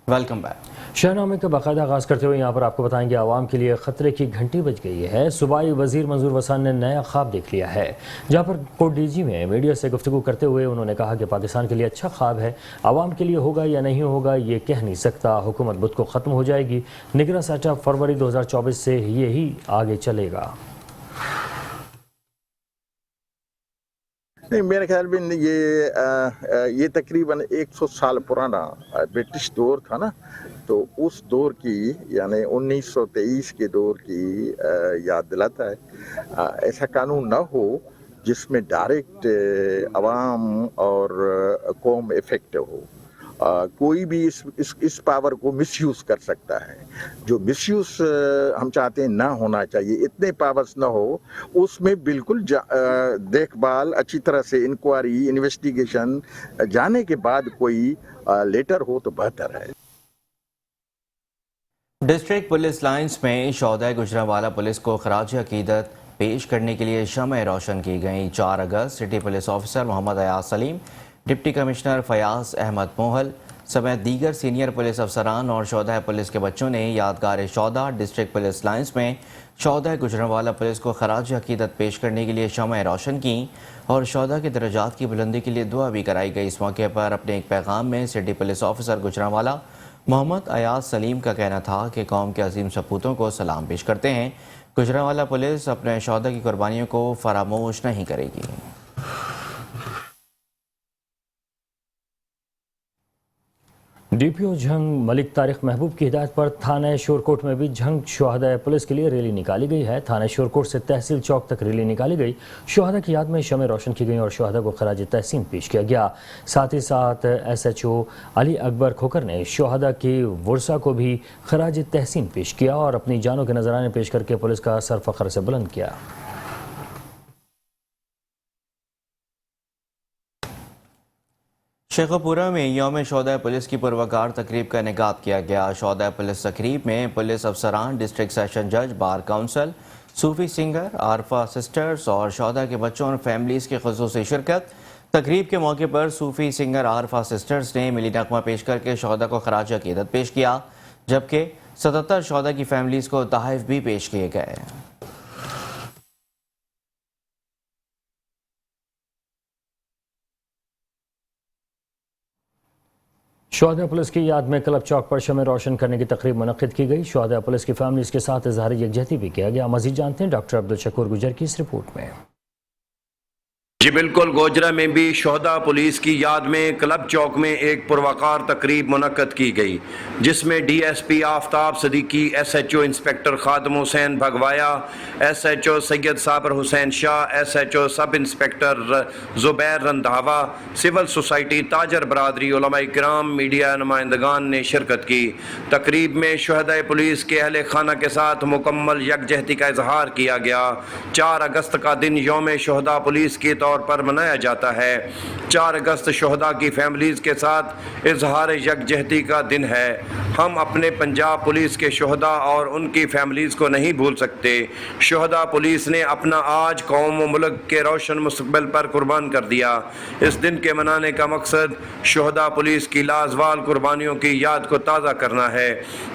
Welcome back. شہنامے کا باقاعدہ آغاز کرتے ہوئے یہاں پر آپ کو بتائیں گے عوام کے لیے خطرے کی گھنٹی بج گئی ہے۔ صوبائی وزیر منظور وسان نے نیا خواب دیکھ لیا ہے، جہاں پر کوٹ ڈی جی میں میڈیا سے گفتگو کرتے ہوئے انہوں نے کہا کہ پاکستان کے لیے اچھا خواب ہے، عوام کے لیے ہوگا یا نہیں ہوگا یہ کہہ نہیں سکتا، حکومت بدھ کو ختم ہو جائے گی، نگراں سیٹ اپ فروری 2024 سے یہی آگے چلے گا۔ نہیں، میرے خیال میں یہ تقریباً 100 سال پرانا برٹش دور تھا نا، تو اس دور کی یعنی 1923 کے دور کی یاد دلاتا ہے۔ ایسا قانون نہ ہو جس میں ڈائریکٹ عوام اور قوم افیکٹ ہو۔ کوئی بھی اس پاور کو مس یوز کر سکتا ہے، جو مس یوز ہم چاہتے ہیں نہ ہونا چاہیے، اتنے پاورز نہ ہو، اس میں بالکل دیکھ بھال اچھی طرح سے انکوائری انویسٹیگیشن جانے کے بعد کوئی لیٹر ہو تو بہتر ہے۔ ڈسٹرکٹ پولیس لائنز میں شہدائے گجرانوالہ پولیس کو خراج عقیدت پیش کرنے کے لیے شمع روشن کی گئیں۔ 4 اگست سٹی پولیس آفیسر محمد ایاز سلیم، ڈپٹی کمشنر فیاض احمد موہل سمیت دیگر سینئر پولیس افسران اور شہدائے پولیس کے بچوں نے یادگار شہداء ڈسٹرکٹ پولیس لائنز میں شہدائے گجرانوالہ پولیس کو خراج عقیدت پیش کرنے کے لیے شمع روشن کی اور شہداء کے درجات کی بلندی کے لیے دعا بھی کرائی گئی۔ اس موقع پر اپنے ایک پیغام میں سٹی پولیس آفیسر گجرانوالہ محمد ایاز سلیم کا کہنا تھا کہ قوم کے عظیم سپوتوں کو سلام پیش کرتے ہیں، گجرانوالہ پولیس اپنے شہداء کی قربانیوں کو فراموش نہیں کرے گی۔ ڈی پی او جھنگ ملک طارق محبوب کی ہدایت پر تھانہ شورکوٹ میں بھی جھنگ شہدائے پولیس کے لیے ریلی نکالی گئی ہے۔ تھانہ شورکوٹ سے تحصیل چوک تک ریلی نکالی گئی، شہداء کی یاد میں شمع روشن کی گئی اور شہداء کو خراج تحسین پیش کیا گیا۔ ساتھ ہی ساتھ ایس ایچ او علی اکبر کھوکر نے شہداء کی ورثہ کو بھی خراج تحسین پیش کیا اور اپنی جانوں کے نذرانے پیش کر کے پولیس کا سر فخر سے بلند کیا۔ شیخوپورہ میں یوم شہدائے پولیس کی پروقار تقریب کا انعقاد کیا گیا۔ شہدائے پولیس تقریب میں پولیس افسران، ڈسٹرکٹ سیشن جج، بار کونسل، صوفی سنگر، عارفہ سسٹرز اور شہداء کے بچوں اور فیملیز کی خصوصی شرکت۔ تقریب کے موقع پر صوفی سنگر عارفہ سسٹرز نے ملی نغمہ پیش کر کے شہداء کو خراج عقیدت پیش کیا، جبکہ 77 شہداء کی فیملیز کو تحائف بھی پیش کیے گئے۔ شہداء پولیس کی یاد میں کلب چوک پر شمع روشن کرنے کی تقریب منعقد کی گئی۔ شہداء پولیس کی فیملیز کے ساتھ اظہار یکجہتی بھی کیا گیا۔ مزید جانتے ہیں ڈاکٹر عبدالشکور گجر کی اس رپورٹ میں۔ جی بالکل، گوجرہ میں بھی شہداء پولیس کی یاد میں کلب چوک میں ایک پروقار تقریب منعقد کی گئی، جس میں D S P Aftab Siddiqui, S H O inspector Khadim Hussain بھگوایا، S H O Syed Sabir Hussain Shah, S H O sub inspector Zubair Randhawa, civil society, تاجر برادری، علماء کرام، میڈیا نمائندگان نے شرکت کی۔ تقریب میں شہدائے پولیس کے اہل خانہ کے ساتھ مکمل یکجہتی کا اظہار کیا گیا۔ 4 اگست کا دن یوم شہداء پولیس کے طور پر منایا جاتا ہے۔ 4 اگست شہداء کی فیملیز کے ساتھ اظہار یکجہتی کا دن ہے۔ ہم اپنے پنجاب پولیس کے شہداء اور ان کی فیملیز کو نہیں بھول سکتے۔ شہداء پولیس نے اپنا آج قوم و ملک کے روشن مستقبل پر قربان کر دیا۔ اس دن کے منانے کا مقصد شہداء پولیس کی لازوال قربانیوں کی یاد کو تازہ کرنا ہے،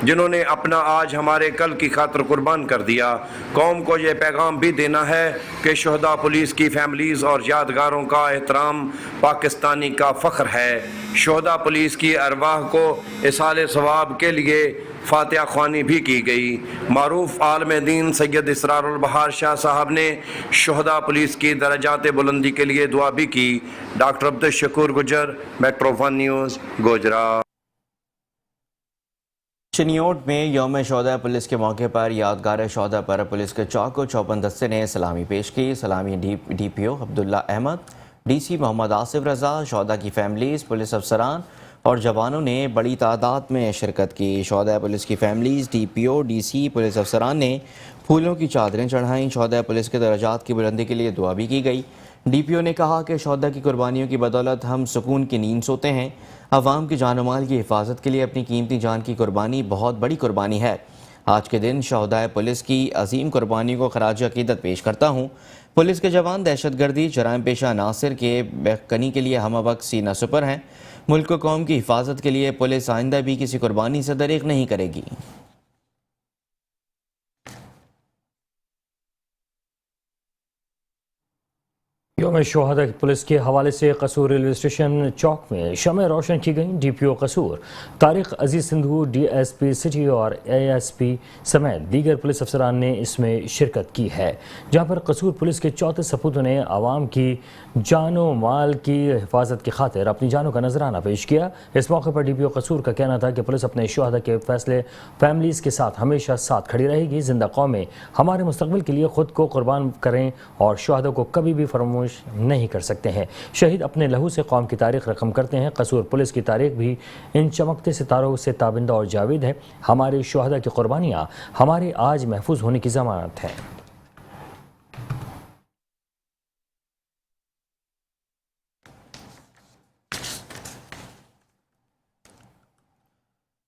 جنہوں نے اپنا آج ہمارے کل کی خاطر قربان کر دیا۔ قوم کو یہ پیغام بھی دینا ہے کہ شہداء پولیس کی فیملیز اور یادگاروں کا احترام پاکستانی کا فخر ہے۔ شہداء پولیس کی ارواح کو ایصال ثواب کے لیے فاتحہ خوانی بھی کی گئی۔ معروف عالم دین سید اسرار البہار شاہ صاحب نے شہداء پولیس کی درجات بلندی کے لیے دعا بھی کی۔ ڈاکٹر عبدالشکور گجر، میٹرو 1 نیوز، گوجرہ۔ چنیوٹ میں یوم شہدائے پولیس کے موقع پر یادگار شہداء پر پولیس کے چوک و چوبند دستے نے سلامی پیش کی۔ سلامی ڈی پی او عبداللہ احمد، ڈی سی محمد آصف رضا، شہداء کی فیملیز، پولیس افسران اور جوانوں نے بڑی تعداد میں شرکت کی۔ شہداء پولیس کی فیملیز، ڈی پی او، ڈی سی، پولیس افسران نے پھولوں کی چادریں چڑھائیں۔ شہداء پولیس کے درجات کی بلندی کے لیے دعا بھی کی گئی۔ ڈی پی او نے کہا کہ شہداء کی قربانیوں کی بدولت ہم سکون کی نیند سوتے ہیں۔ عوام کی جان و مال کی حفاظت کے لیے اپنی قیمتی جان کی قربانی بہت بڑی قربانی ہے۔ آج کے دن شہدائے پولیس کی عظیم قربانیوں کو خراج عقیدت پیش کرتا ہوں۔ پولیس کے جوان دہشت گردی، جرائم پیشہ عناصر کے بے کنی کے لیے ہمہ وقت سینہ سپر ہیں۔ ملک و قوم کی حفاظت کے لیے پولیس آئندہ بھی کسی قربانی سے دریغ نہیں کرے گی۔ یوم شہداء پولیس کے حوالے سے قصور ریلوے اسٹیشن چوک میں شمع روشن کی گئیں۔ D P O Kasur Tariq Aziz Sandhu, D S P city اور اے ایس پی سمیت دیگر پولیس افسران نے اس میں شرکت کی ہے، جہاں پر قصور پولیس کے 34 سپوتوں نے عوام کی جان و مال کی حفاظت کی خاطر اپنی جانوں کا نذرانہ پیش کیا۔ اس موقع پر ڈی پی او قصور کا کہنا تھا کہ پولیس اپنے شہداء کے فیصلے فیملیز کے ساتھ ہمیشہ ساتھ کھڑی رہے گی۔ زندہ قومیں ہمارے مستقبل کے لیے خود کو قربان کریں اور شہداء کو کبھی بھی فراموش نہیں کر سکتے ہیں۔ شہید اپنے لہو سے قوم کی تاریخ رقم کرتے ہیں۔ قصور پولیس کی تاریخ بھی ان چمکتے ستاروں سے تابندہ اور جاوید ہے۔ ہمارے شہداء کی قربانیاں ہمارے آج محفوظ ہونے کی ضمانت ہے۔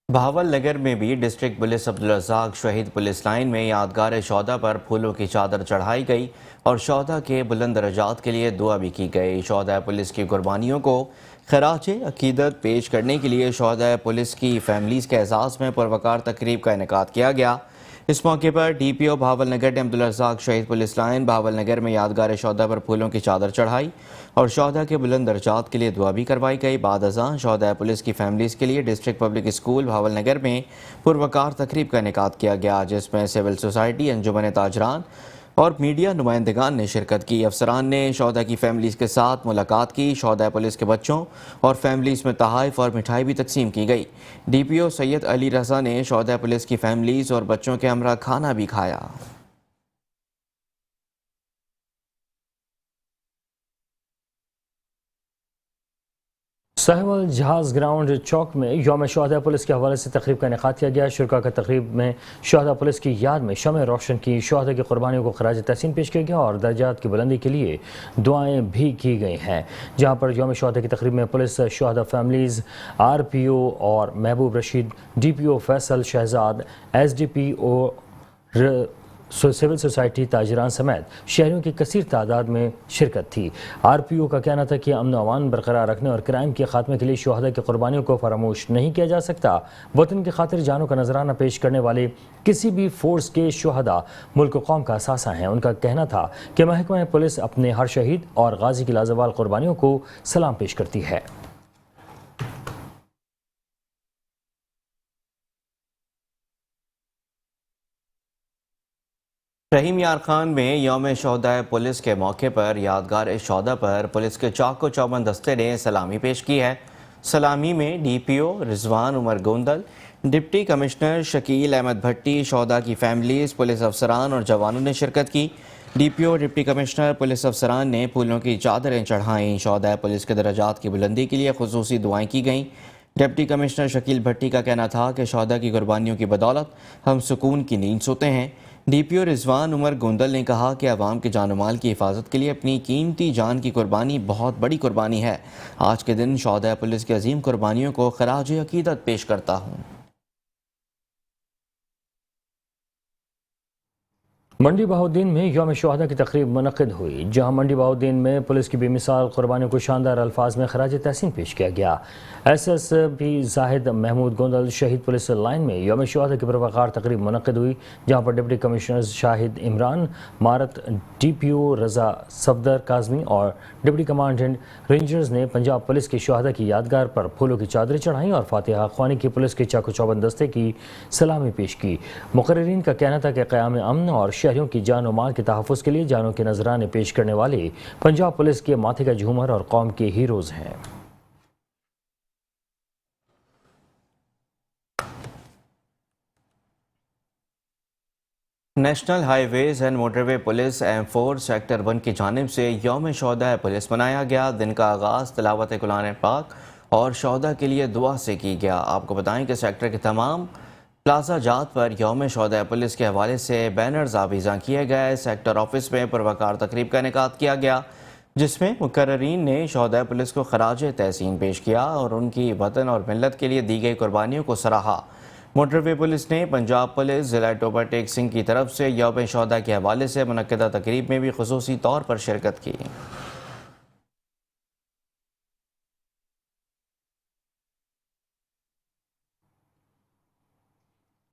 بہاول نگر میں بھی ڈسٹرکٹ پولیس عبدالرزاق شہید پولیس لائن میں یادگار شہداء پر پھولوں کی چادر چڑھائی گئی اور شہداء کے بلند درجات کے لیے دعا بھی کی گئی۔ شہداء پولیس کی قربانیوں کو خراج عقیدت پیش کرنے کے لیے شہداء پولیس کی فیملیز کے اعزاز میں پروقار تقریب کا انعقاد کیا گیا۔ اس موقع پر ڈی پی او بہاول نگر نے عبدالرزاق شہید پولیس لائن بہاول نگر میں یادگار شہداء پر پھولوں کی چادر چڑھائی اور شہداء کے بلند درجات کے لیے دعا بھی کروائی گئی۔ بعد ازاں شہداء پولیس کی فیملیز کے لیے district public school Bahawal Nagar میں پروقار تقریب کا انعقاد کیا گیا، جس میں سول سوسائٹی، انجمن تاجران اور میڈیا نمائندگان نے شرکت کی۔ افسران نے شہداء کی فیملیز کے ساتھ ملاقات کی۔ شہداء پولیس کے بچوں اور فیملیز میں تحائف اور مٹھائی بھی تقسیم کی گئی۔ ڈی پی او سید علی رضا نے شہداء پولیس کی فیملیز اور بچوں کے ہمراہ کھانا بھی کھایا۔ سہیوال جہاز گراؤنڈ چوک میں یوم شہداء پولیس کے حوالے سے تقریب کا انعقاد کیا گیا۔ شرکاء کا تقریب میں شہداء پولیس کی یاد میں شمع روشن کی، شہداء کی قربانیوں کو خراج تحسین پیش کیا گیا اور درجات کی بلندی کے لیے دعائیں بھی کی گئی ہیں۔ جہاں پر یوم شہداء کی تقریب میں پولیس شہداء فیملیز، آر پی او اور Mehboob Rashid, D P O Faisal Shahzad, S D P O civil society تاجران سمیت شہریوں کی کثیر تعداد میں شرکت تھی۔ آر پی او کا کہنا تھا کہ امن و امان برقرار رکھنے اور کرائم کے خاتمے کے لیے شہداء کی قربانیوں کو فراموش نہیں کیا جا سکتا۔ وطن کی خاطر جانوں کا نذرانہ پیش کرنے والے کسی بھی فورس کے شہداء ملک و قوم کا اثاثہ ہیں۔ ان کا کہنا تھا کہ محکمہ پولیس اپنے ہر شہید اور غازی کی لازوال قربانیوں کو سلام پیش کرتی ہے۔ رحیم یار خان میں یوم شہداء پولیس کے موقع پر یادگار شہداء پر پولیس کے چاق و چوبند دستے نے سلامی پیش کی ہے۔ سلامی میں ڈی پی او رضوان عمر گوندل، ڈپٹی کمشنر شکیل احمد بھٹی، شہداء کی فیملیز، پولیس افسران اور جوانوں نے شرکت کی۔ ڈی پی او، ڈپٹی کمشنر، پولیس افسران نے پھولوں کی چادریں چڑھائیں۔ شہداء پولیس کے درجات کی بلندی کے لیے خصوصی دعائیں کی گئیں۔ ڈپٹی کمشنر شکیل بھٹی کا کہنا تھا کہ شہداء کی قربانیوں کی بدولت ہم سکون کی نیند سوتے ہیں۔ ڈی پی او رضوان عمر گوندل نے کہا کہ عوام کے جان و مال کی حفاظت کے لیے اپنی قیمتی جان کی قربانی بہت بڑی قربانی ہے۔ آج کے دن شہداء پولیس کی عظیم قربانیوں کو خراج عقیدت پیش کرتا ہوں۔ منڈی بہاؤالدین میں یوم شہداء کی تقریب منعقد ہوئی، جہاں منڈی بہاؤالدین میں پولیس کی بے مثال قربانیوں کو شاندار الفاظ میں خراج تحسین پیش کیا گیا۔ ایس ایس پی زاہد محمود گوندل شہید پولیس لائن میں یوم شہداء کی پروقار تقریب منعقد ہوئی، جہاں پر ڈپٹی کمشنر شاہد عمران مارت، ڈی پی او رضا صفدر کاظمی اور ڈپٹی کمانڈنٹ رینجرز نے پنجاب پولیس کی شہداء کی یادگار پر پھولوں کی چادریں چڑھائیں اور فاتحہ خوانی کی پولیس کے چاق و چوبند دستے کی سلامی پیش کی۔ مقررین کا کہنا تھا کہ قیام امن اور شہریوں کی جان و مال کے تحفظ کے لیے جانوں کے نذرانے پیش کرنے والے پنجاب پولیس کے ماتھے کا جھومر اور قوم کے ہیروز ہیں۔ National highways and motorway police M4 sector 1 کی جانب سے یوم شہداء پولیس منایا گیا۔ دن کا آغاز تلاوت قرآن پاک اور شہداء کے لیے دعا سے کی گیا۔ آپ کو بتائیں کہ سیکٹر کے تمام پلازا جات پر یوم شہداء پولیس کے حوالے سے بینرز آویزاں کیے گئے۔ سیکٹر آفس میں پروقار تقریب کا انعقاد کیا گیا، جس میں مقررین نے شہداء پولیس کو خراج تحسین پیش کیا اور ان کی وطن اور ملت کے لیے دی گئی قربانیوں کو سراہا۔ موٹر وے پولیس نے پنجاب پولیس ضلع ٹوبہ ٹیک سنگھ کی طرف سے یوم شہداء کے حوالے سے منعقدہ تقریب میں بھی خصوصی طور پر شرکت کی۔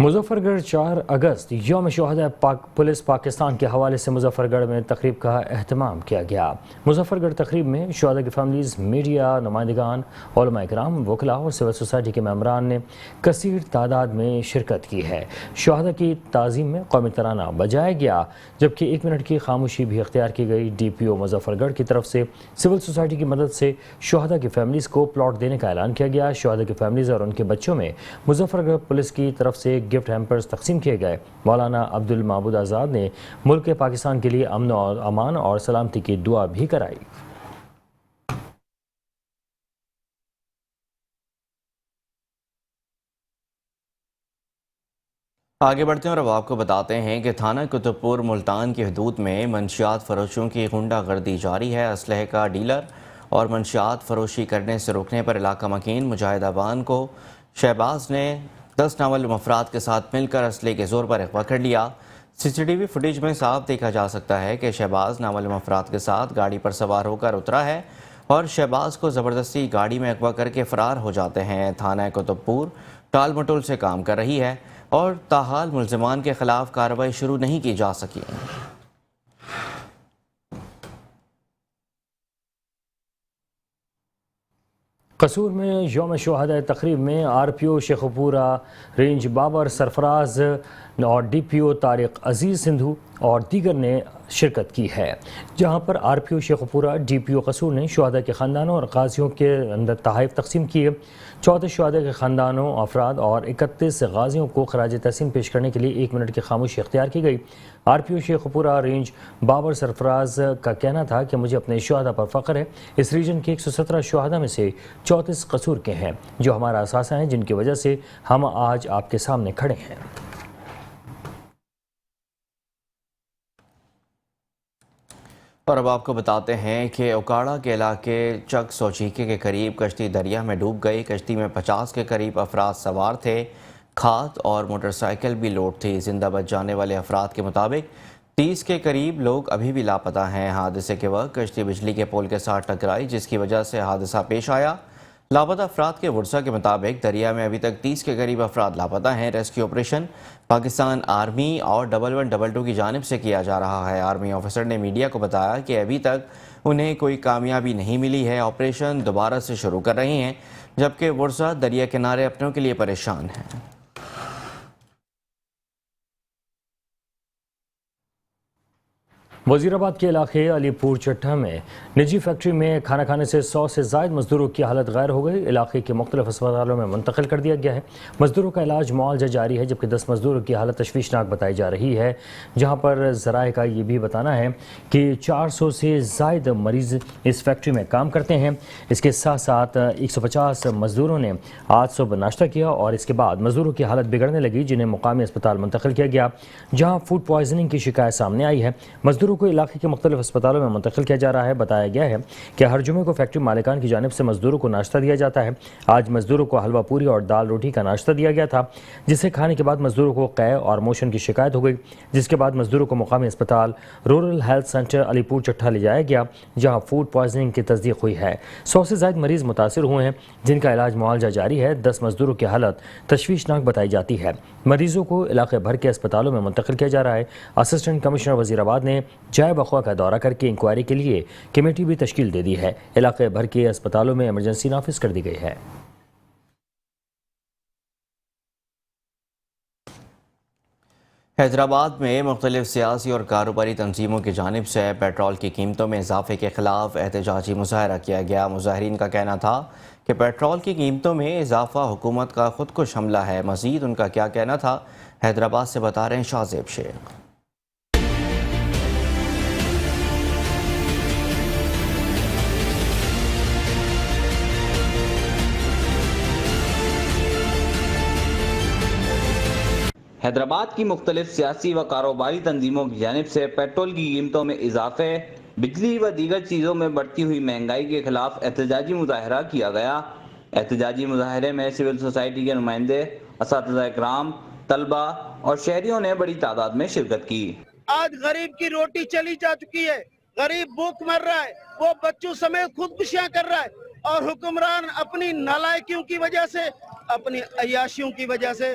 مظفر گڑھ 4 اگست یوم شہداء پولیس پاکستان کے حوالے سے مظفر گڑھ میں تقریب کا اہتمام کیا گیا۔ مظفر گڑھ تقریب میں شہداء کی فیملیز، میڈیا نمائندگان، علماء کرام، وکلاء اور سول سوسائٹی کے ممبران نے کثیر تعداد میں شرکت کی ہے۔ شہداء کی تعظیم میں قومی ترانہ بجایا گیا، جبکہ 1 منٹ کی خاموشی بھی اختیار کی گئی۔ ڈی پی او مظفر گڑھ کی طرف سے سول سوسائٹی کی مدد سے شہداء کی فیملیز کو پلاٹ دینے کا اعلان کیا گیا۔ شہداء کی فیملیز اور ان کے بچوں میں مظفر گڑھ پولیس کی طرف سے گفٹ ہیمپرز تقسیم کیے گئے۔ مولانا عبد المعبود آزاد نے ملک پاکستان کے لیے امن و امان اور سلامتی کی دعا بھی کرائی۔ آگے بڑھتے ہیں اور اب آپ کو بتاتے ہیں کہ تھانہ قطب پور ملتان کی حدود میں منشیات فروشوں کی غنڈہ گردی جاری ہے۔ اسلحے کا ڈیلر اور منشیات فروشی کرنے سے روکنے پر علاقہ مکین مجاہد ابان کو شہباز نے 10 نامعلوم افراد کے ساتھ مل کر اسلحے کے زور پر اغوا کر لیا۔ سی سی ٹی وی فوٹیج میں صاف دیکھا جا سکتا ہے کہ شہباز نامعلوم افراد کے ساتھ گاڑی پر سوار ہو کر اترا ہے اور شہباز کو زبردستی گاڑی میں اغوا کر کے فرار ہو جاتے ہیں۔ تھانہ قطب پور ٹال مٹول سے کام کر رہی ہے اور تاحال ملزمان کے خلاف کارروائی شروع نہیں کی جا سکی۔ قصور میں یوم شہداء تقریب میں آر پی او شیخ پورہ رینج بابر سرفراز اور ڈی پی او طارق عزیز سندھو اور دیگر نے شرکت کی ہے، جہاں پر آر پی او شیخ پورہ، ڈی پی او قصور نے شہداء کے خاندانوں اور غازیوں کے اندر تحائف تقسیم کیے۔ 34 شہداء کے خاندانوں، افراد اور 31 غازیوں کو خراج تحسین پیش کرنے کے لیے 1 منٹ کی خاموشی اختیار کی گئی۔ آر پی او شیخ پورہ رینج بابر سرفراز کا کہنا تھا کہ مجھے اپنے شہداء پر فخر ہے۔ اس ریجن کے 117 شہداء میں سے 34 قصور کے ہیں، جو ہمارا اثاثہ ہیں، جن کی وجہ سے ہم آج آپ کے سامنے کھڑے ہیں۔ اور اب آپ کو بتاتے ہیں کہ اوکاڑا کے علاقے چک سوچیکے کے قریب کشتی دریا میں ڈوب گئی۔ کشتی میں 50 کے قریب افراد سوار تھے، کھاد اور موٹر سائیکل بھی لوڈ تھی۔ زندہ بچ جانے والے افراد کے مطابق 30 کے قریب لوگ ابھی بھی لاپتہ ہیں۔ حادثے کے وقت کشتی بجلی کے پول کے ساتھ ٹکرائی، جس کی وجہ سے حادثہ پیش آیا۔ لاپتہ افراد کے ورثہ کے مطابق دریا میں ابھی تک 30 کے قریب افراد لاپتہ ہیں۔ ریسکیو آپریشن پاکستان آرمی اور 1112 کی جانب سے کیا جا رہا ہے۔ آرمی آفیسر نے میڈیا کو بتایا کہ ابھی تک انہیں کوئی کامیابی نہیں ملی ہے۔ آپریشن دوبارہ سے شروع کر رہے ہیں، جبکہ ورثہ دریا کنارے اپنوں کے لیے پریشان ہیں۔ وزیر آباد کے علاقے علی پور چٹھا میں نجی فیکٹری میں کھانا کھانے سے 100 سے زائد مزدوروں کی حالت غیر ہو گئی۔ علاقے کے مختلف اسپتالوں میں منتقل کر دیا گیا ہے۔ مزدوروں کا علاج معالجہ جاری ہے، جبکہ 10 مزدوروں کی حالت تشویشناک بتائی جا رہی ہے، جہاں پر ذرائع کا یہ بھی بتانا ہے کہ 400 سے زائد مریض اس فیکٹری میں کام کرتے ہیں۔ اس کے ساتھ ساتھ 150 مزدوروں نے آج صبح ناشتہ کیا اور اس کے بعد مزدوروں کی حالت بگڑنے لگی، جنہیں مقامی اسپتال منتقل کیا گیا، جہاں فوڈ پوائزننگ کی شکایت سامنے آئی ہے۔ مزدوروں کو علاقے کے مختلف اسپتالوں میں منتقل کیا جا رہا ہے۔ بتایا گیا ہے کہ ہر جمعے کو فیکٹری مالکان کی جانب سے مزدوروں کو ناشتہ دیا جاتا ہے۔ آج مزدوروں کو حلوہ پوری اور دال روٹی کا ناشتہ دیا گیا تھا، جسے کھانے کے بعد مزدوروں کو قے اور موشن کی شکایت ہو گئی، جس کے بعد مزدوروں کو مقامی اسپتال رورل ہیلتھ سینٹر علی پور چٹھا لے جایا گیا، جہاں فوڈ پوائزننگ کی تصدیق ہوئی ہے۔ 100 سے زائد مریض متاثر ہوئے ہیں، جن کا علاج معالجہ جاری ہے۔ 10 مزدوروں کی حالت تشویشناک بتائی جاتی ہے۔ مریضوں کو علاقے بھر کے اسپتالوں میں منتقل کیا جا رہا ہے۔ اسسٹنٹ کمشنر وزیر آباد نے جائے بخوا کا دورہ کر کے انکوائری کے لیے کمیٹی بھی تشکیل دے دی ہے۔ علاقے بھر کے اسپتالوں میں ایمرجنسی نافذ کر دی گئی ہے۔ حیدرآباد میں مختلف سیاسی اور کاروباری تنظیموں کی جانب سے پیٹرول کی قیمتوں میں اضافے کے خلاف احتجاجی مظاہرہ کیا گیا۔ مظاہرین کا کہنا تھا کہ پیٹرول کی قیمتوں میں اضافہ حکومت کا خودکش حملہ ہے۔ مزید ان کا کیا کہنا تھا، حیدرآباد سے بتا رہے ہیں شاذیب شیخ۔ حیدرآباد کی مختلف سیاسی و کاروباری تنظیموں کی جانب سے پیٹرول کی قیمتوں میں اضافے، بجلی و دیگر چیزوں میں بڑھتی ہوئی مہنگائی کے خلاف احتجاجی مظاہرہ کیا گیا۔ احتجاجی مظاہرے میں سول سوسائٹی کے نمائندے، اساتذہ کرام، طلبہ اور شہریوں نے بڑی تعداد میں شرکت کی۔ آج غریب کی روٹی چلی جا چکی ہے، غریب بھوک مر رہا ہے، وہ بچوں سمیت خودکشیاں کر رہا ہے، اور حکمران اپنی نالائکیوں کی وجہ سے، اپنی عیاشیوں کی وجہ سے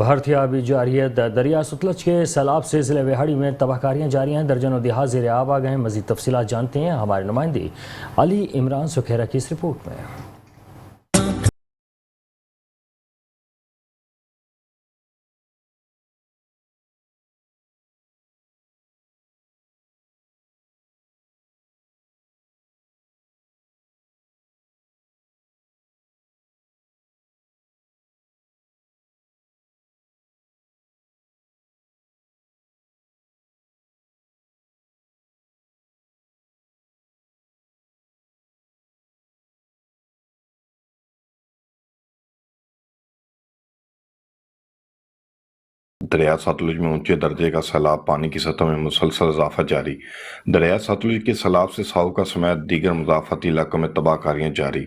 بھرتیا بھی جاری ہے۔ دریا ستلج کے سیلاب سے ضلع وہاڑی میں تباہکاریاں جاری ہیں، درجنوں دیہات زیر آب آ گئے ہیں۔ مزید تفصیلات جانتے ہیں ہمارے نمائندے علی عمران سکھیرا کی اس رپورٹ میں۔ دریا ستلج میں اونچے درجے کا سیلاب پانی کی سطح میں مسلسل اضافہ جاری۔ دریا ستلج کے سیلاب سے ساؤکا سمیت دیگر مضافاتی علاقوں میں تباہ کاریاں جاری،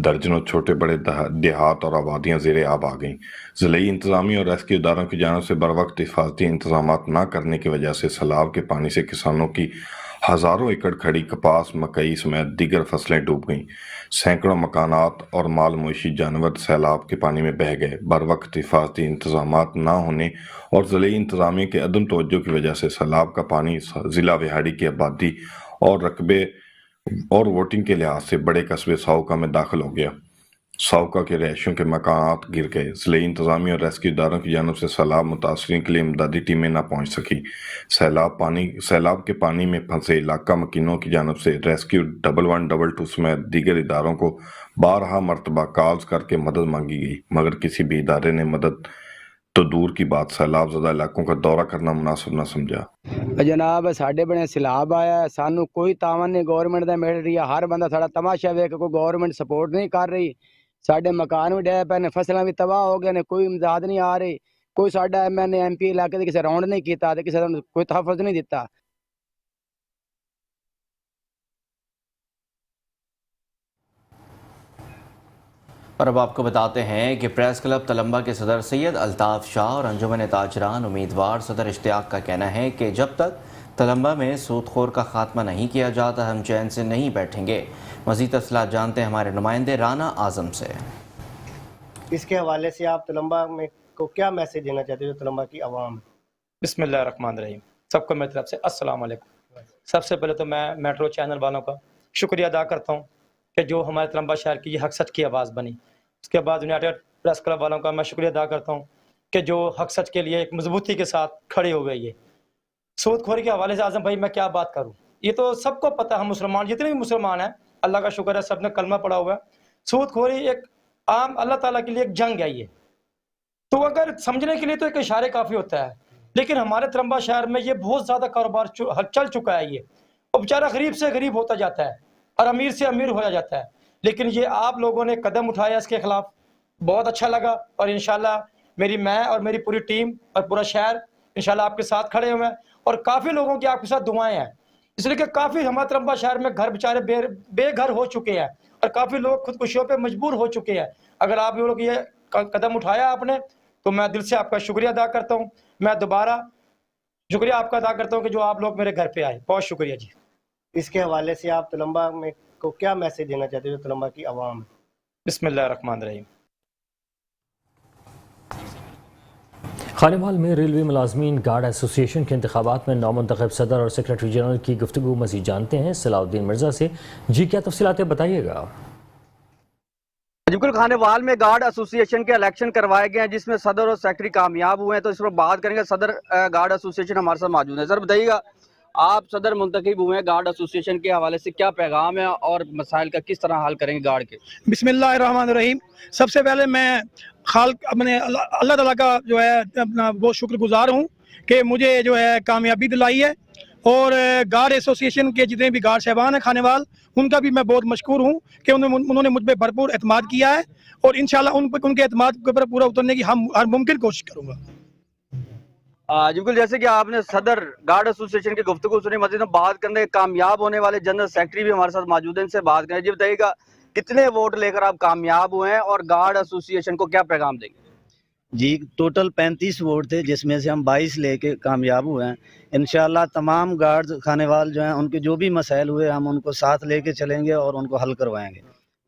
درجنوں چھوٹے بڑے دیہات اور آبادیاں زیر آب آ گئیں۔ ضلعی انتظامیہ اور ریسکیو اداروں کی جانب سے بروقت حفاظتی انتظامات نہ کرنے کی وجہ سے سیلاب کے پانی سے کسانوں کی ہزاروں ایکڑ کھڑی کپاس، مکئی سمیت دیگر فصلیں ڈوب گئیں۔ سینکڑوں مکانات اور مال مویشی جانور سیلاب کے پانی میں بہہ گئے۔ بروقت حفاظتی انتظامات نہ ہونے اور ضلعی انتظامیہ کے عدم توجہ کی وجہ سے سیلاب کا پانی ضلع وہاڑی کی آبادی اور رقبے اور ووٹنگ کے لحاظ سے بڑے قصبے ساؤکا میں داخل ہو گیا۔ ساؤکا کے رہائشیوں کے مکانات گر گئے۔ ضلعی انتظامیہ اور ریسکیو اداروں کی جانب سے سیلاب متاثرین کے لیے امدادی ٹیمیں نہ پہنچ سکی۔ سیلاب کے پانی میں پھنسے علاقہ مکینوں کی جانب سے ریسکیو 1112 سمیت دیگر اداروں کو بارہا مرتبہ کالز کر کے مدد مانگی گئی، مگر کسی بھی ادارے نے مدد تو دور کی بات سیلاب زدہ علاقوں کا دورہ کرنا مناسب نہ سمجھا۔ جناب ساڈے بڑے سیلاب آیا ہے، سانو کوئی تعاون نہیں گورنمنٹ دا مل رہی ہے، ہر بندہ ساڈا تماشا ویکھ کے، کوئی گورنمنٹ سپورٹ نہیں کر رہی، ساڈے مکان بھی ڈے پے نے، فصلاں بھی تباہ ہو گئے نے، کوئی امداد نہیں آ رہی، کوئی ساڈا M N A M P علاقے دے کسے راؤنڈ نہیں کیتا تے کسے کوئی تحفظ نہیں دیتا۔ اور اب آپ کو بتاتے ہیں کہ پریس کلب تلمبہ کے صدر سید الطاف شاہ اور انجمن تاجران امیدوار صدر اشتیاق کا کہنا ہے کہ جب تک تلمبہ میں سود خور کا خاتمہ نہیں کیا جاتا ہم چین سے نہیں بیٹھیں گے۔ مزید تفصیلات جانتے ہیں ہمارے نمائندے رانا اعظم سے۔ اس کے حوالے سے آپ تلمبہ میں کو کیا میسج دینا چاہتے ہو جو تلمبہ کی عوام؟ بسم اللہ الرحمن الرحیم، سب کو میری طرف سے السلام علیکم۔ سب سے پہلے تو میں میٹرو چینل والوں کا شکریہ ادا کرتا ہوں کہ جو ہمارے تلمبہ شہر کی یہ حق سچ کی آواز بنی۔ اس کے بعد یونائیٹڈ پریس کلب والوں کا میں شکریہ ادا کرتا ہوں کہ جو حق سچ کے لیے ایک مضبوطی کے ساتھ کھڑے ہو گئے۔ یہ سود خوری کے حوالے سے اعظم بھائی میں کیا بات کروں، یہ تو سب کو پتہ ہے، ہم مسلمان جتنے بھی مسلمان ہیں اللہ کا شکر ہے سب نے کلمہ پڑھا ہوا ہے۔ سود خوری ایک عام اللہ تعالیٰ کے لیے ایک جنگ ہے یہ، تو اگر سمجھنے کے لیے تو ایک اشارے کافی ہوتا ہے، لیکن ہمارے تلمبہ شہر میں یہ بہت زیادہ کاروبار چل چکا ہے یہ، اور بیچارہ غریب سے غریب ہوتا جاتا ہے اور امیر سے امیر ہو جاتا ہے۔ لیکن یہ آپ لوگوں نے قدم اٹھایا اس کے خلاف، بہت اچھا لگا، اور انشاءاللہ میں اور میری پوری ٹیم اور پورا شہر انشاءاللہ آپ کے ساتھ کھڑے ہوئے ہیں، اور کافی لوگوں کی آپ کے ساتھ دعائیں ہیں، اس لیے کہ کافی ہمارے تلمبہ شہر میں گھر بیچارے بے گھر ہو چکے ہیں اور کافی لوگ خودکشیوں پہ مجبور ہو چکے ہیں۔ اگر آپ لوگ یہ قدم اٹھایا آپ نے تو میں دل سے آپ کا شکریہ ادا کرتا ہوں۔ میں دوبارہ شکریہ آپ کا ادا کرتا ہوں کہ جو آپ لوگ میرے گھر پہ آئے، بہت شکریہ جی۔ اس کے حوالے سے آپ تلمبہ میں کو کیا میسج دینا چاہتے ہو جو تلمبہ کی عوام؟ بسم اللہ الرحمن الرحیم۔ خانیوال میں ریلوے ملازمین گارڈ ایسوسی ایشن کے انتخابات میں نومنتخب صدر اور سیکرٹری جنرل کی گفتگو مزید جانتے ہیں صلاح الدین مرزا سے۔ جی کیا تفصیلات ہیں بتائیے گا۔ بالکل، خانیوال میں گارڈ ایسوسی ایشن کے الیکشن کروائے گئے ہیں جس میں صدر اور سیکرٹری کامیاب ہوئے ہیں، تو اس پر بات کریں گے۔ صدر گارڈ ایسوسی ایشن ہمارے ساتھ موجود ہیں۔ سر بتائیے گا، آپ صدر منتخب ہوئے ہیں گارڈ ایسوسی ایشن کے حوالے سے کیا پیغام ہے اور مسائل کا کس طرح حل کریں گے گارڈ کے؟ بسم اللہ الرحمن الرحیم۔ سب سے پہلے میں اپنے اللہ تعالیٰ کا جو ہے اپنا بہت شکر گزار ہوں کہ مجھے جو ہے کامیابی دلائی ہے، اور گارڈ ایسوسی ایشن کے جتنے بھی گارڈ صاحبان ہیں خانیوال، ان کا بھی میں بہت مشکور ہوں کہ انہوں نے مجھ پہ بھرپور اعتماد کیا ہے، اور انشاءاللہ ان کے اعتماد کے اوپر پورا اترنے کی ہر ممکن کوشش کروں گا۔ بالکل، جیسے کہ آپ نے صدر گارڈ ایسوسی ایشن کی گفتگو سنی، مزید میں بات کرنے کامیاب ہونے والے جنرل سیکرٹری بھی ہمارے ساتھ موجود ہیں، ان سے بات کریں۔ جی بتائیے گا، کتنے ووٹ لے کر آپ کامیاب ہوئے ہیں اور گارڈ ایسوسی ایشن کو کیا پیغام دیں گے؟ جی ٹوٹل 35 ووٹ تھے جس میں سے ہم 22 لے کے کامیاب ہوئے ہیں۔ انشاءاللہ تمام گارڈز خانیوال جو ہیں ان کے جو بھی مسائل ہوئے ہم ان کو ساتھ لے کے چلیں گے اور ان کو حل کروائیں گے۔